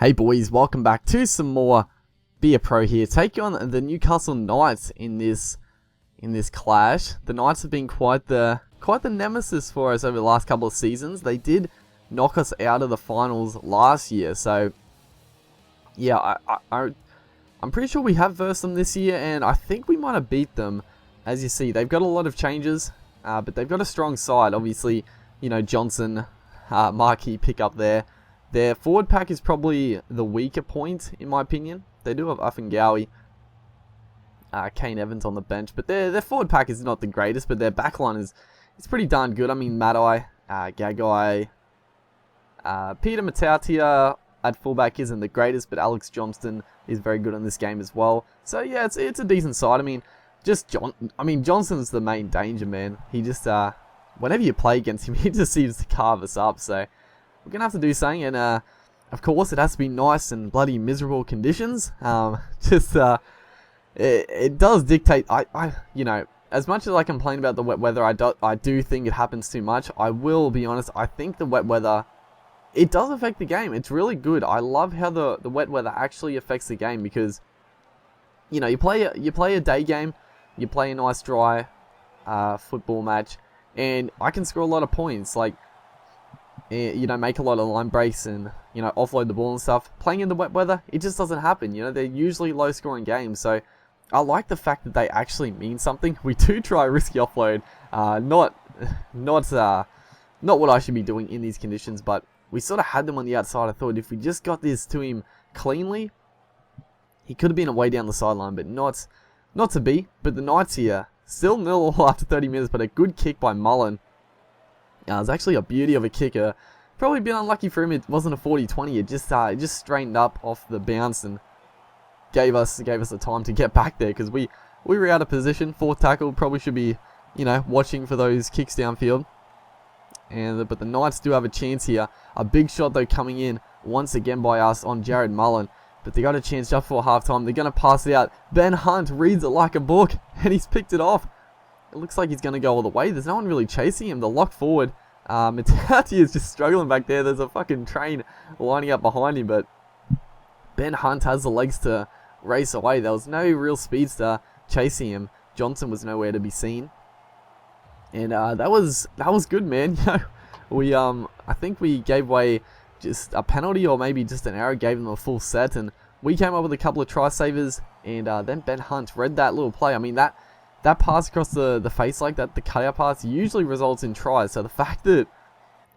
Hey boys, welcome back to some more Be A Pro here. Taking on the Newcastle Knights in this clash. The Knights have been quite the nemesis for us over the last couple of seasons. They did knock us out of the finals last year, so yeah, I'm pretty sure we have versed them this year, and I think we might have beat them. As you see, they've got a lot of changes, but they've got a strong side. Obviously, you know, Johnson, marquee pick up there. Their forward pack is probably the weaker point, in my opinion. They do have Afengawi, Kane Evans on the bench, but their forward pack is not the greatest, but their backline is pretty darn good. I mean, Madai, Gagai, Peter Matautia at fullback isn't the greatest, but Alex Johnston is very good in this game as well. So yeah, it's a decent side. I mean, Johnston's the main danger, man. He just whenever you play against him, he just seems to carve us up. So we're going to have to do something, and of course it has to be nice and bloody miserable conditions. It does dictate, you know, as much as I complain about the wet weather, I do think it happens too much. I will be honest, I think the wet weather, it does affect the game. It's really good. I love how the wet weather actually affects the game, because, you know, you play a day game, you play a nice dry football match, and I can score a lot of points, like, you know, make a lot of line breaks and, you know, offload the ball and stuff. Playing in the wet weather, it just doesn't happen. You know, they're usually low scoring games. So I like the fact that they actually mean something. We do try a risky offload, not what I should be doing in these conditions, but we sort of had them on the outside. I thought if we just got this to him cleanly, he could have been away down the sideline, but not to be. But the Knights here, still 0 after 30 minutes, but a good kick by Mullen. It was actually a beauty of a kicker. Probably been unlucky for him. It wasn't a 40-20. It just straightened up off the bounce and gave us the time to get back there, because we were out of position. Fourth tackle, probably should be, you know, watching for those kicks downfield. But the Knights do have a chance here. A big shot though coming in once again by us on Jared Mullen. But they got a chance just before halftime. They're gonna pass it out. Ben Hunt reads it like a book, and he's picked it off. It looks like he's going to go all the way. There's no one really chasing him. The lock forward, Matautia is just struggling back there. There's a fucking train lining up behind him, but Ben Hunt has the legs to race away. There was no real speedster chasing him. Johnson was nowhere to be seen, and that was good, man. You know, I think we gave away just a penalty or maybe just an error, gave them a full set, and we came up with a couple of try savers, and then Ben Hunt read that little play. I mean, that pass across the face like that, the cutout pass, usually results in tries. So the fact that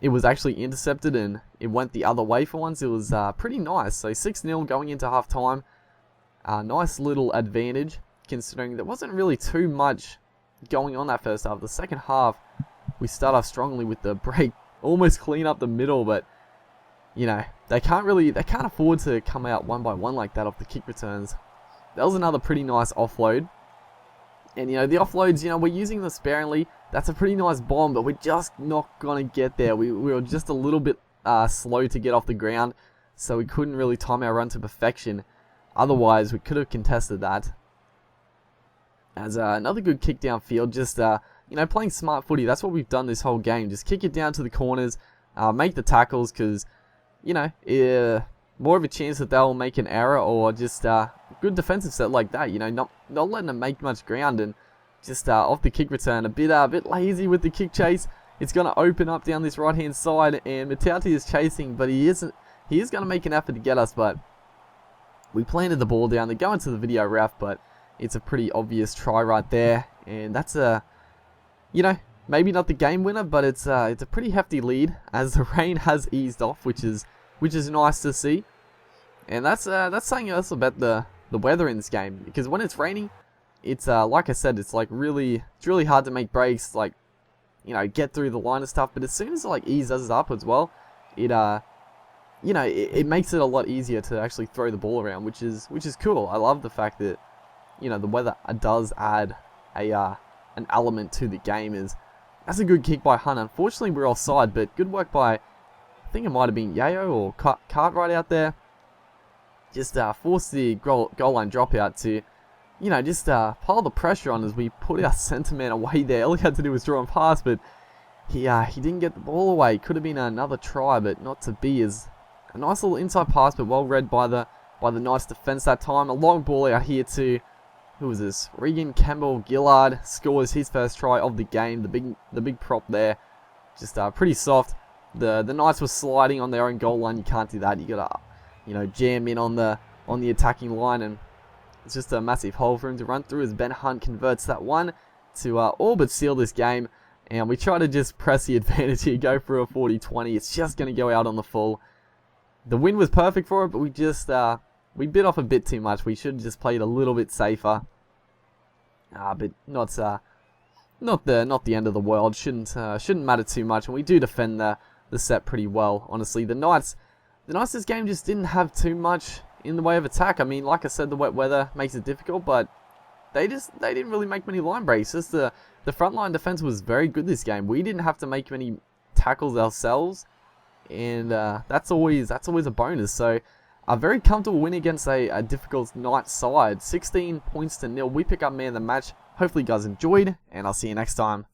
it was actually intercepted and it went the other way for once, it was pretty nice. So 6-0 going into half-time. Nice little advantage, considering there wasn't really too much going on that first half. The second half, we start off strongly with the break, almost clean up the middle, but, you know, they can't afford to come out one by one like that off the kick returns. That was another pretty nice offload. And, you know, the offloads, you know, we're using them sparingly. That's a pretty nice bomb, but we're just not going to get there. We were just a little bit slow to get off the ground, so we couldn't really time our run to perfection. Otherwise, we could have contested that. As another good kick downfield, just, you know, playing smart footy. That's what we've done this whole game. Just kick it down to the corners, make the tackles, because, you know, more of a chance that they'll make an error, or just good defensive set like that. You know, not letting them make much ground, and just off the kick return, a bit lazy with the kick chase. It's going to open up down this right hand side, and Matautia is chasing, but he is going to make an effort to get us. But we planted the ball down. They go into the video ref, but it's a pretty obvious try right there, and that's you know, maybe not the game winner, but it's a pretty hefty lead as the rain has eased off, which is nice to see. And that's saying else about the weather in this game, because when it's raining, it's like I said, it's really hard to make breaks, like, you know, get through the line and stuff. But as soon as it like eases upwards, well, it you know, it makes it a lot easier to actually throw the ball around, which is cool. I love the fact that, you know, the weather does add an element to the game. That's a good kick by Hunt. Unfortunately, we're offside, but good work by, I think it might have been Yayo or Cartwright out there. Just force the goal line dropout to, you know, just pile the pressure on as we put our centre man away there. All he had to do was draw and pass, but he didn't get the ball away. Could have been another try, but not to be, as A nice little inside pass, but well read by the Knights defense that time. A long ball out here to, who was this? Regan Campbell Gillard scores his first try of the game. The big prop there, just pretty soft. The Knights were sliding on their own goal line. You can't do that. You gotta, jam in on the attacking line, and it's just a massive hole for him to run through as Ben Hunt converts that one to all but seal this game. And we try to just press the advantage here, go for a 40-20. It's just going to go out on the full. The win was perfect for it, but we just we bit off a bit too much. We should have just played a little bit safer. But not the end of the world. Shouldn't matter too much. And we do defend the set pretty well. Honestly, the Knights this game just didn't have too much in the way of attack. I mean, like I said, the wet weather makes it difficult, but they didn't really make many line breaks. Just the frontline defense was very good this game. We didn't have to make many tackles ourselves, and that's always a bonus. So a very comfortable win against a difficult Knights side. 16 points to 0. We pick up man of the match. Hopefully you guys enjoyed, and I'll see you next time.